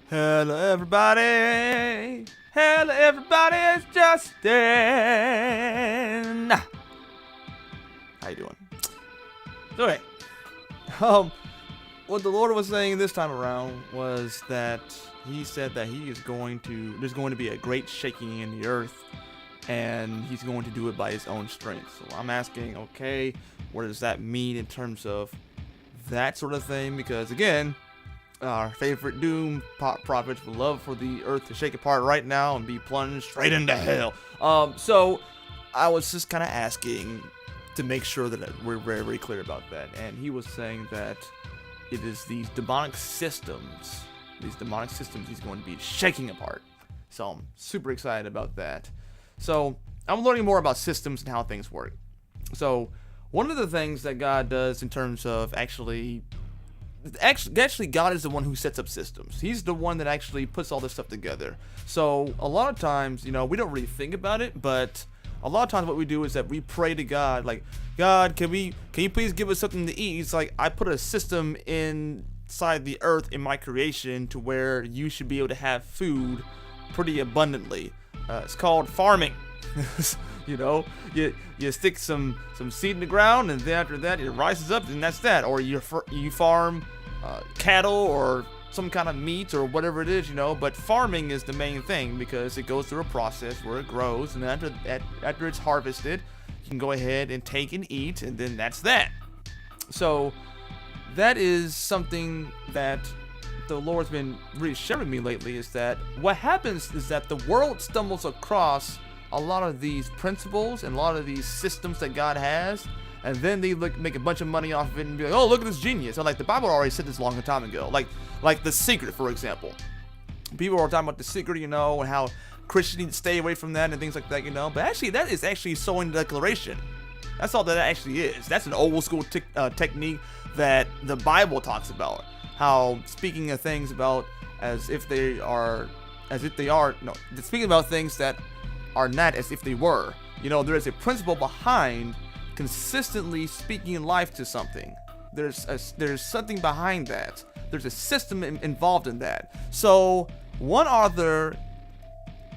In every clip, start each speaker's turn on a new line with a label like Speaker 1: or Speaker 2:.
Speaker 1: Hello, everybody. Hello, everybody. It's Justin. How you doing? So, okay. What the Lord was saying this time around was that He said that there's going to be a great shaking in the earth, and He's going to do it by His own strength. So I'm asking, okay, what does that mean in terms of that sort of thing? Because again, our favorite doom prophets would love for the earth to shake apart right now and be plunged straight into hell. So I was just kind of asking to make sure that we're very, very clear about that. And he was saying that it is these demonic systems he's going to be shaking apart. So I'm super excited about that. So I'm learning more about systems and how things work. So one of the things that God does in terms of actually God is the one who sets up systems. He's the one that actually puts all this stuff together. So a lot of times, we don't really think about it, but a lot of times what we do is that we pray to God, like, God, can you please give us something to eat? It's like, I put a system inside the earth in my creation to where you should be able to have food pretty abundantly. It's called farming. You stick some seed in the ground, and then after that it rises up, and that's that. Or you farm cattle or some kind of meat or whatever it is, But farming is the main thing because it goes through a process where it grows, and after it's harvested, you can go ahead and take and eat, and then that's that. So that is something that the Lord's been really sharing me lately, is that what happens is that the world stumbles across a lot of these principles and a lot of these systems that God has, and then they make a bunch of money off of it and be like, oh, look at this genius. So, like, the Bible already said this a long time ago. Like The Secret, for example. People are talking about The Secret, and how Christians need to stay away from that and things like that, But actually, that is actually sowing declaration. That's all that actually is. Speaking about things that are not as if they were. There is a principle behind consistently speaking life to something. There's something behind that. There's a system involved in that. So one author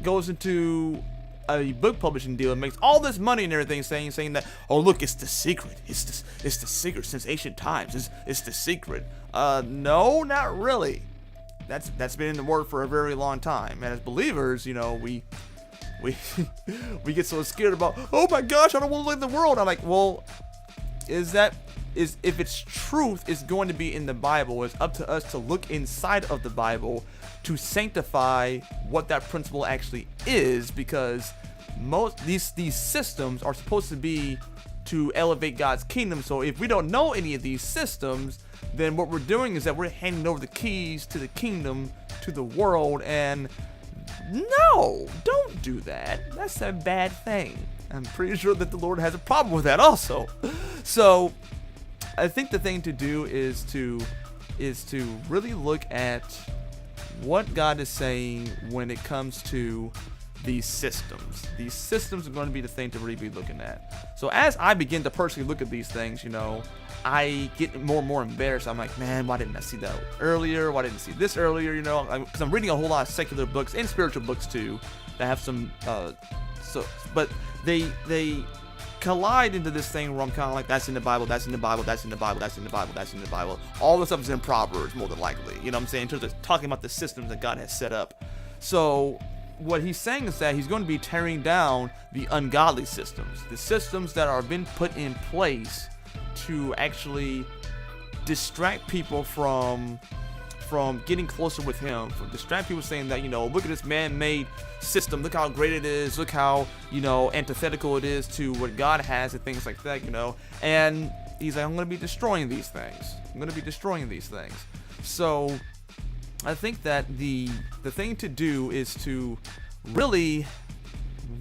Speaker 1: goes into a book publishing deal and makes all this money and everything, saying that, oh, look, it's the secret. It's the secret since ancient times. It's the secret. No, not really. That's been in the word for a very long time. And as believers, we get so scared about, oh my gosh, I don't want to live in the world. I'm like, well, if its truth is going to be in the Bible, it's up to us to look inside of the Bible to sanctify what that principle actually is, because most these systems are supposed to be to elevate God's kingdom. So if we don't know any of these systems, then what we're doing is that we're handing over the keys to the kingdom to the world, and no, don't do that. That's a bad thing. I'm pretty sure that the Lord has a problem with that also. So I think the thing to do is to really look at what God is saying when it comes to these systems. These systems are going to be the thing to really be looking at. So as I begin to personally look at these things, I get more and more embarrassed. I'm like, man, why didn't I see that earlier? Why didn't I see this earlier? Because I'm reading a whole lot of secular books and spiritual books too that have some. But they collide into this thing where I'm kind of like, that's in the Bible, that's in the Bible, that's in the Bible, that's in the Bible, that's in the Bible. All this stuff is in Proverbs, more than likely. You know what I'm saying? In terms of talking about the systems that God has set up. So what he's saying is that he's going to be tearing down the ungodly systems, the systems that are being put in place to actually distract people from getting closer with him, from distract people saying that, look at this man-made system, look how great it is, look how, antithetical it is to what God has and things like that, and he's like, I'm going to be destroying these things. So I think that the thing to do is to really,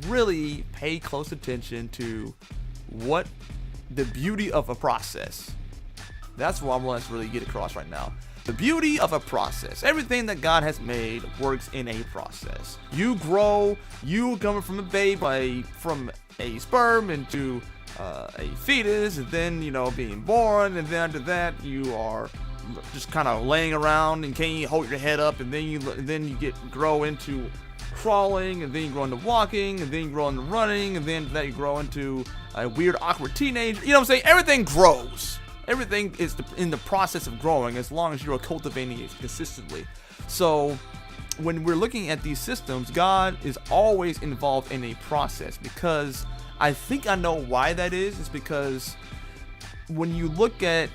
Speaker 1: really pay close attention to what the beauty of a process. That's what I want to really get across right now. The beauty of a process. Everything that God has made works in a process. You grow, you coming from a babe, from a sperm into a fetus, and then being born, and then after that you are just kind of laying around and can't you hold your head up, and then you grow into crawling, and then you grow into walking, and then you grow into running, and then that you grow into a weird, awkward teenager. You know what I'm saying? Everything grows. Everything is in the process of growing as long as you're cultivating it consistently. So when we're looking at these systems, God is always involved in a process, because I think I know why that is. It's because when you look at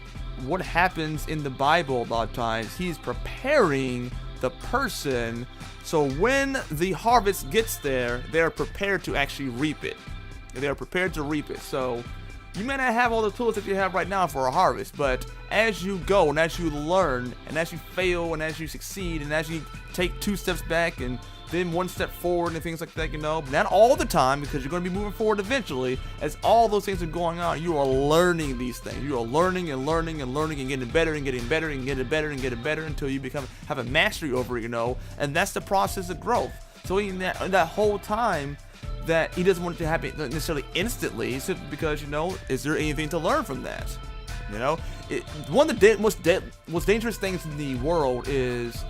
Speaker 1: what happens in the Bible, a lot of times he's preparing the person, so when the harvest gets there, they're prepared to actually reap it. They're prepared to reap it. So you may not have all the tools that you have right now for a harvest, but as you go and as you learn and as you fail and as you succeed and as you take 2 steps back and then 1 step forward and things like that, but not all the time, because you're going to be moving forward eventually. As all those things are going on, you are learning these things. You are learning and learning and learning and getting better and getting better and getting better and getting better until you have a mastery over it, and that's the process of growth. So in that whole time, that he doesn't want it to happen necessarily instantly, simply because, is there anything to learn from that? One of the most dangerous things in the world is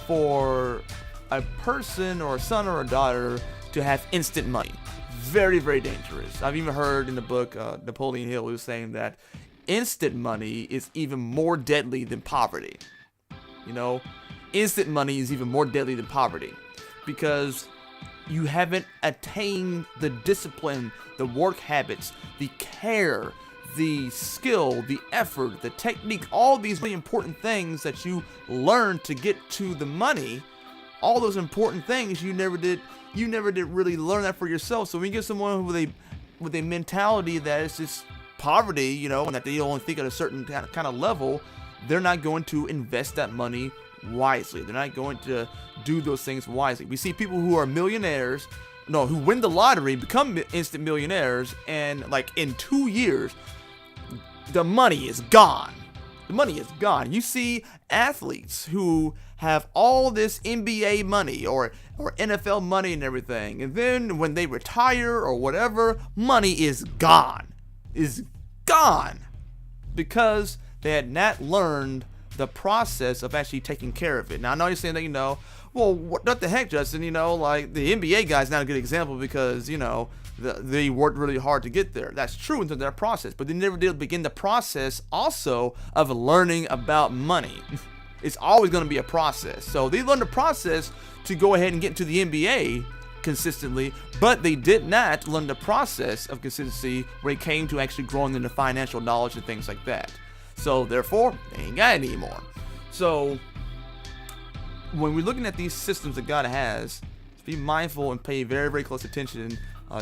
Speaker 1: for a person or a son or a daughter to have instant money. Very, very dangerous. I've even heard in the book, Napoleon Hill was saying that instant money is even more deadly than poverty. Instant money is even more deadly than poverty, because you haven't attained the discipline, the work habits, the care, the skill, the effort, the technique, all these really important things that you learn to get to the money. All those important things you never did really learn that for yourself. So when you get someone with a mentality that is just poverty, and that they only think at a certain kind of level, they're not going to invest that money wisely. They're not going to do those things wisely. We see people who are millionaires, who win the lottery, become instant millionaires, and in 2 years, the money is gone. The money is gone. You see athletes who have all this NBA money or NFL money and everything, and then when they retire or whatever, money is gone. Is gone. Because they had not learned the process of actually taking care of it. Now, I know you're saying that, well, what the heck, Justin? The NBA guy's not a good example because, they worked really hard to get there. That's true into their process, but they never did begin the process also of learning about money. It's always going to be a process. So they learned the process to go ahead and get into the NBA consistently, but they did not learn the process of consistency when it came to actually growing into financial knowledge and things like that. So therefore, they ain't got it anymore. So when we're looking at these systems that God has, be mindful and pay very, very close attention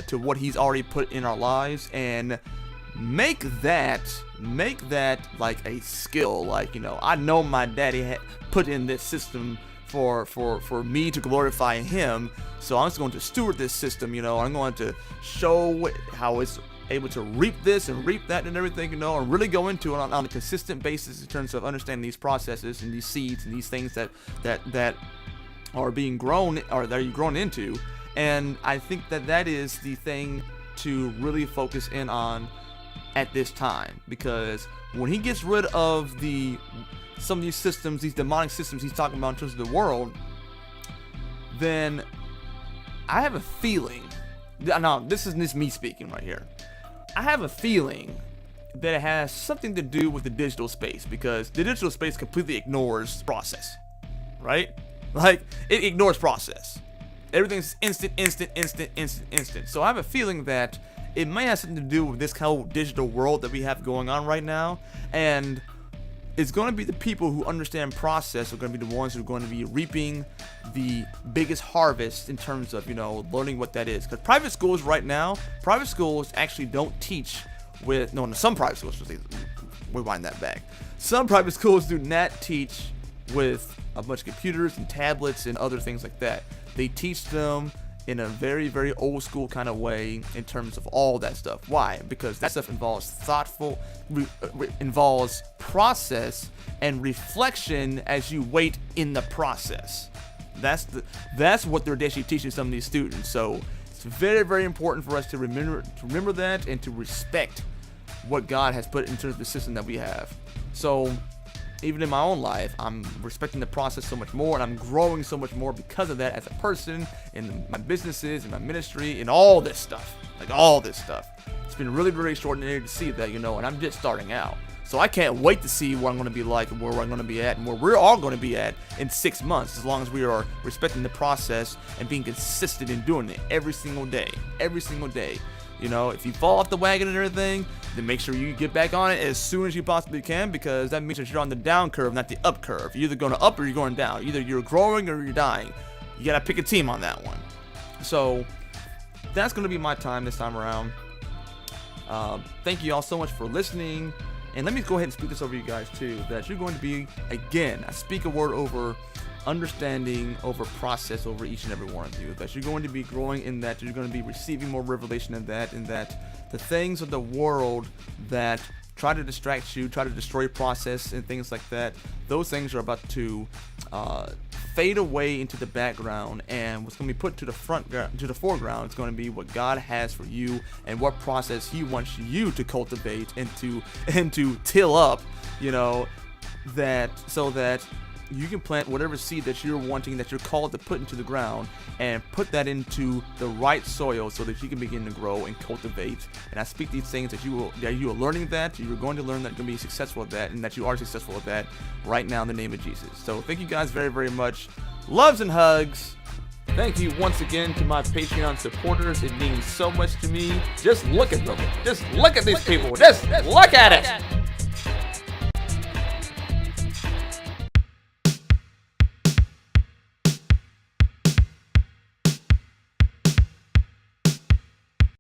Speaker 1: to what he's already put in our lives, and make that like a skill. I know my daddy had put in this system for me to glorify him, so I'm just going to steward this system. I'm going to show how it's able to reap this and reap that and everything, and really go into it on a consistent basis in terms of understanding these processes and these seeds and these things that are being grown or that you're grown into. And I think that is the thing to really focus in on at this time, because when he gets rid of some of these systems, these demonic systems he's talking about in terms of the world, then I have a feeling, now this is me speaking right here, I have a feeling that it has something to do with the digital space, because the digital space completely ignores process, right? It ignores process. Everything's instant. So I have a feeling that it may have something to do with this whole digital world that we have going on right now, and it's going to be the people who understand process are going to be the ones who are going to be reaping the biggest harvest in terms of, learning what that is. Because private schools actually don't teach with, some private schools, rewind that back. Some private schools do not teach with a bunch of computers and tablets and other things like that. They teach them in a very, very old school kind of way in terms of all that stuff. Why? Because that stuff involves involves process and reflection as you wait in the process. That's what they're actually teaching some of these students. So it's very, very important for us to remember that and to respect what God has put into the system that we have. So even in my own life, I'm respecting the process so much more, and I'm growing so much more because of that as a person, in my businesses, in my ministry, in all this stuff. Like all this stuff. It's been really, really extraordinary to see that, and I'm just starting out. So I can't wait to see what I'm going to be like and where I'm going to be at and where we're all going to be at in 6 months, as long as we are respecting the process and being consistent in doing it every single day. Every single day. If you fall off the wagon and everything, then make sure you get back on it as soon as you possibly can, because that means that you're on the down curve, not the up curve. You're either going up or you're going down. Either you're growing or you're dying. You got to pick a team on that one. So that's going to be my time this time around. Thank you all so much for listening. And let me go ahead and speak this over you guys too, that you're going to be, again, I speak a word over understanding, over process, over each and every one of you, that you're going to be growing in that, you're going to be receiving more revelation in that, and that the things of the world that try to distract you, try to destroy your process and things like that, those things are about to fade away into the background, and what's going to be put to the foreground is going to be what God has for you and what process He wants you to cultivate and to till up, that so that you can plant whatever seed that you're wanting, that you're called to put into the ground, and put that into the right soil so that you can begin to grow and cultivate. And I speak these things that you are learning, that you're going to learn, that you're going to be successful at that, and that you are successful at that right now in the name of Jesus. So thank you guys very, very much. Loves and hugs. Thank you once again to my Patreon supporters. It means so much to me. Just look at them. Just look at these people. Just look at it.